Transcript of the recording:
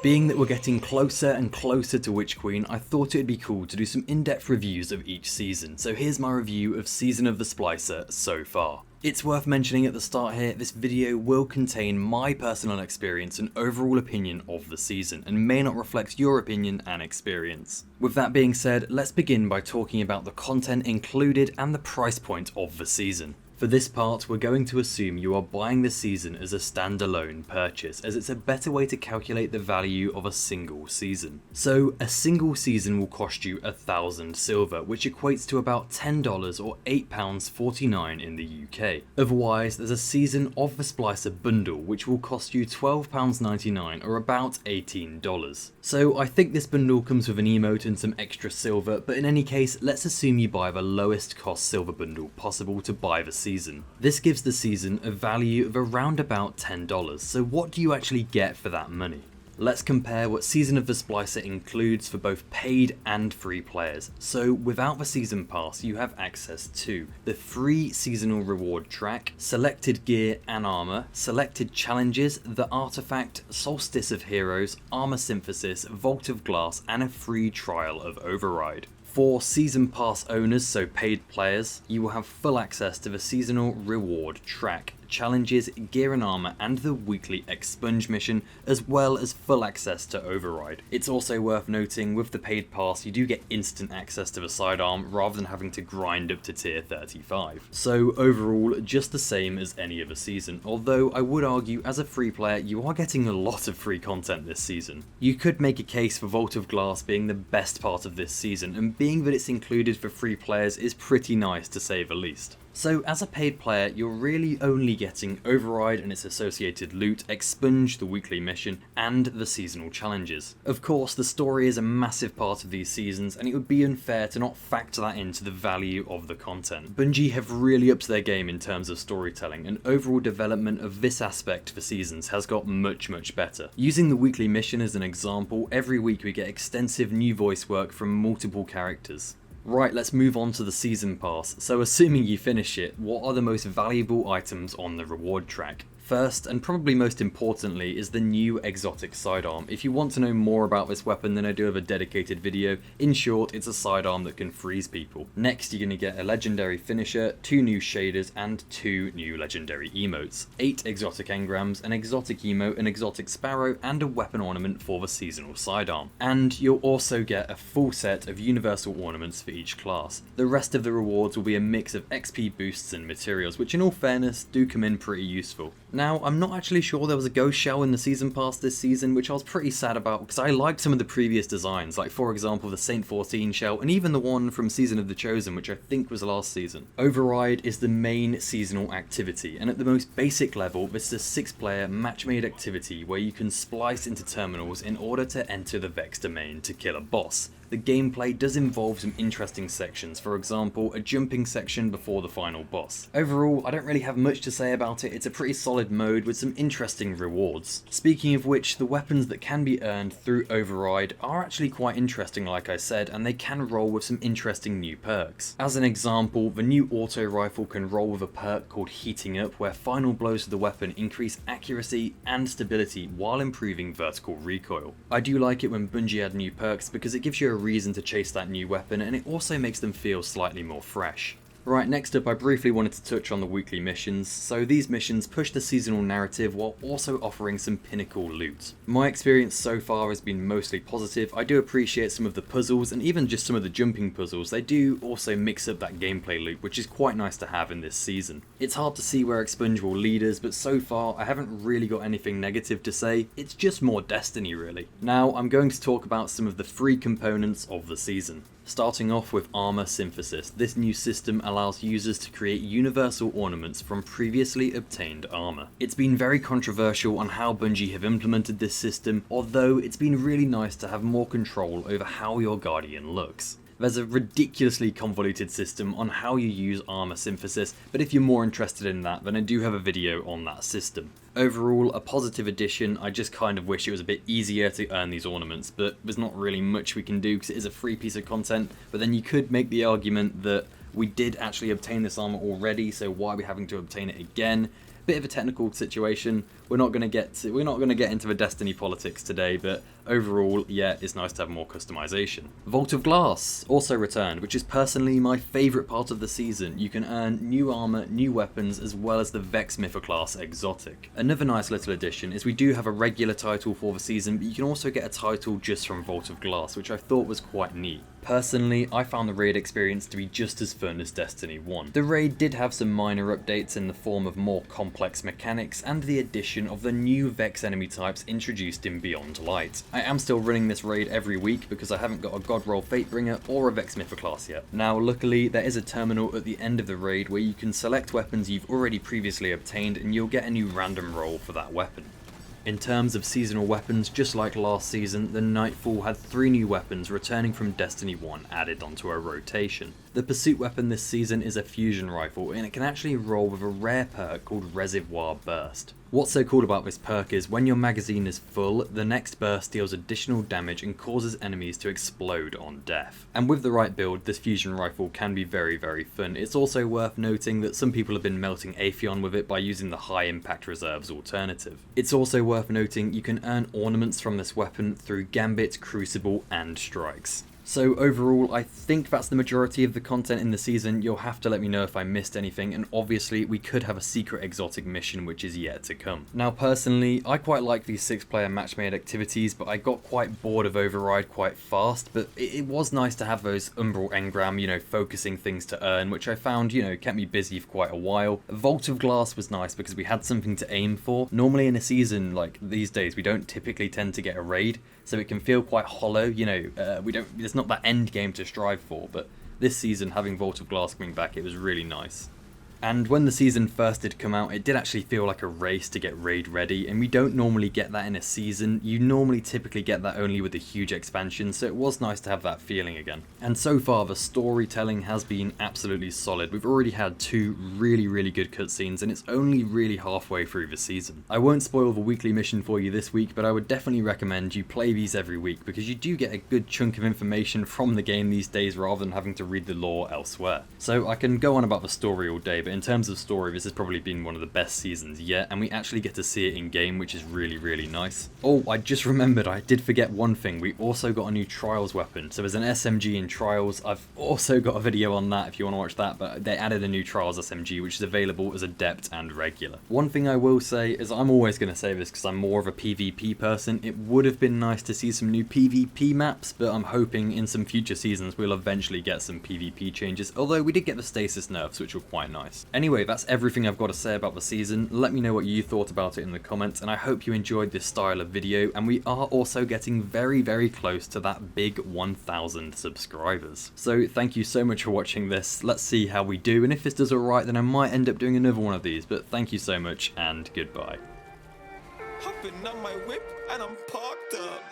Being that we're getting closer and closer to Witch Queen, I thought it would be cool to do some in-depth reviews of each season, so here's my review of Season of the Splicer so far. It's worth mentioning at the start here, this video will contain my personal experience and overall opinion of the season, and may not reflect your opinion and experience. With that being said, let's begin by talking about the content included and the price point of the season. For this part, we're going to assume you are buying the season as a standalone purchase, as it's a better way to calculate the value of a single season. So, a single season will cost you 1,000 silver, which equates to about $10 or £8.49 in the UK. Otherwise, there's a season of the Splicer bundle, which will cost you £12.99 or about $18. So, I think this bundle comes with an emote and some extra silver, but in any case, let's assume you buy the lowest cost silver bundle possible to buy the season. This gives the season a value of around about $10, so what do you actually get for that money? Let's compare what Season of the Splicer includes for both paid and free players. So without the season pass, you have access to the free seasonal reward track, selected gear and armour, selected challenges, the artifact, Solstice of Heroes, armour synthesis, Vault of Glass, and a free trial of Override. For season pass owners, so paid players, you will have full access to the seasonal reward track, challenges, gear and armour, and the weekly expunge mission, as well as full access to Override. It's also worth noting, with the paid pass you do get instant access to the sidearm rather than having to grind up to tier 35. So overall, just the same as any other season, although I would argue as a free player you are getting a lot of free content this season. You could make a case for Vault of Glass being the best part of this season, and being that it's included for free players is pretty nice to say the least. So as a paid player, you're really only getting Override and its associated loot, Expunge, the weekly mission, and the seasonal challenges. Of course, the story is a massive part of these seasons, and it would be unfair to not factor that into the value of the content. Bungie have really upped their game in terms of storytelling, and overall development of this aspect for seasons has got much better. Using the weekly mission as an example, every week we get extensive new voice work from multiple characters. Right, let's move on to the season pass. So assuming you finish it, what are the most valuable items on the reward track? First, and probably most importantly, is the new Exotic Sidearm. If you want to know more about this weapon, then I do have a dedicated video. In short, it's a sidearm that can freeze people. Next, you're going to get a legendary finisher, 2 new shaders, and 2 new legendary emotes. 8 exotic engrams, an exotic emote, an exotic sparrow, and a weapon ornament for the seasonal sidearm. And you'll also get a full set of universal ornaments for each class. The rest of the rewards will be a mix of XP boosts and materials, which in all fairness do come in pretty useful. Now, I'm not actually sure there was a ghost shell in the season pass this season, which I was pretty sad about because I liked some of the previous designs, like for example the Saint 14 shell and even the one from Season of the Chosen, which I think was last season. Override is the main seasonal activity, and at the most basic level this is a 6-player match-made activity where you can splice into terminals in order to enter the Vex domain to kill a boss. The gameplay does involve some interesting sections, for example a jumping section before the final boss. Overall, I don't really have much to say about it. It's a pretty solid mode with some interesting rewards. Speaking of which, the weapons that can be earned through Override are actually quite interesting like I said, and they can roll with some interesting new perks. As an example, the new auto rifle can roll with a perk called Heating Up, where final blows of the weapon increase accuracy and stability while improving vertical recoil. I do like it when Bungie add new perks because it gives you a reason to chase that new weapon, and it also makes them feel slightly more fresh. Right, next up I briefly wanted to touch on the weekly missions. So these missions push the seasonal narrative while also offering some pinnacle loot. My experience so far has been mostly positive. I do appreciate some of the puzzles and even just some of the jumping puzzles. They do also mix up that gameplay loop, which is quite nice to have in this season. It's hard to see where Expunge will lead us, but so far I haven't really got anything negative to say. It's just more Destiny really. Now I'm going to talk about some of the free components of the season. Starting off with armour synthesis, this new system allows users to create universal ornaments from previously obtained armour. It's been very controversial on how Bungie have implemented this system, although it's been really nice to have more control over how your Guardian looks. There's a ridiculously convoluted system on how you use armour synthesis, but if you're more interested in that, then I do have a video on that system. Overall, a positive addition. I just kind of wish it was a bit easier to earn these ornaments, but there's not really much we can do because it is a free piece of content. But then you could make the argument that we did actually obtain this armour already, so why are we having to obtain it again? Bit of a technical situation. We're not going to get into the Destiny politics today, but overall, yeah, it's nice to have more customization. Vault of Glass also returned, which is personally my favourite part of the season. You can earn new armour, new weapons, as well as the Vex Mythoclast Exotic. Another nice little addition is we do have a regular title for the season, but you can also get a title just from Vault of Glass, which I thought was quite neat. Personally, I found the raid experience to be just as fun as Destiny 1. The raid did have some minor updates in the form of more complex mechanics and the addition of the new Vex enemy types introduced in Beyond Light. I am still running this raid every week because I haven't got a Godroll Fatebringer or a Vex Mythoclast yet. Now luckily there is a terminal at the end of the raid where you can select weapons you've already previously obtained and you'll get a new random roll for that weapon. In terms of seasonal weapons, just like last season, the Nightfall had 3 new weapons returning from Destiny 1 added onto a rotation. The pursuit weapon this season is a fusion rifle, and it can actually roll with a rare perk called Reservoir Burst. What's so cool about this perk is when your magazine is full, the next burst deals additional damage and causes enemies to explode on death. And with the right build, this fusion rifle can be very fun. It's also worth noting that some people have been melting Atheon with it by using the high impact reserves alternative. It's also worth noting you can earn ornaments from this weapon through Gambit, Crucible and Strikes. So overall, I think that's the majority of the content in the season. You'll have to let me know if I missed anything, and obviously we could have a secret exotic mission which is yet to come. Now personally, I quite like these 6-player match-made activities, but I got quite bored of Override quite fast, but it was nice to have those Umbral Engram, focusing things to earn, which I found, kept me busy for quite a while. Vault of Glass was nice because we had something to aim for. Normally in a season like these days, we don't typically tend to get a raid, so it can feel quite hollow, there's not that end game to strive for, but this season having Vault of Glass coming back, it was really nice. And when the season first did come out, it did actually feel like a race to get raid ready, and we don't normally get that in a season. You normally typically get that only with a huge expansion, so it was nice to have that feeling again. And so far the storytelling has been absolutely solid. We've already had 2 really good cutscenes, and it's only really halfway through the season. I won't spoil the weekly mission for you this week, but I would definitely recommend you play these every week because you do get a good chunk of information from the game these days rather than having to read the lore elsewhere. So I can go on about the story all day, but in terms of story, this has probably been one of the best seasons yet, and we actually get to see it in game, which is really nice. Oh, I just remembered, I did forget one thing. We also got a new Trials weapon. So there's an SMG in Trials. I've also got a video on that if you want to watch that, but they added a new Trials SMG, which is available as Adept and Regular. One thing I will say is I'm always going to say this because I'm more of a PvP person. It would have been nice to see some new PvP maps, but I'm hoping in some future seasons we'll eventually get some PvP changes, although we did get the stasis nerfs, which were quite nice. Anyway, that's everything I've got to say about the season. Let me know what you thought about it in the comments, and I hope you enjoyed this style of video, and we are also getting very close to that big 1,000 subscribers. So thank you so much for watching this. Let's see how we do, and if this does alright then I might end up doing another one of these, but thank you so much and goodbye. Hopping on my whip and I'm parked up.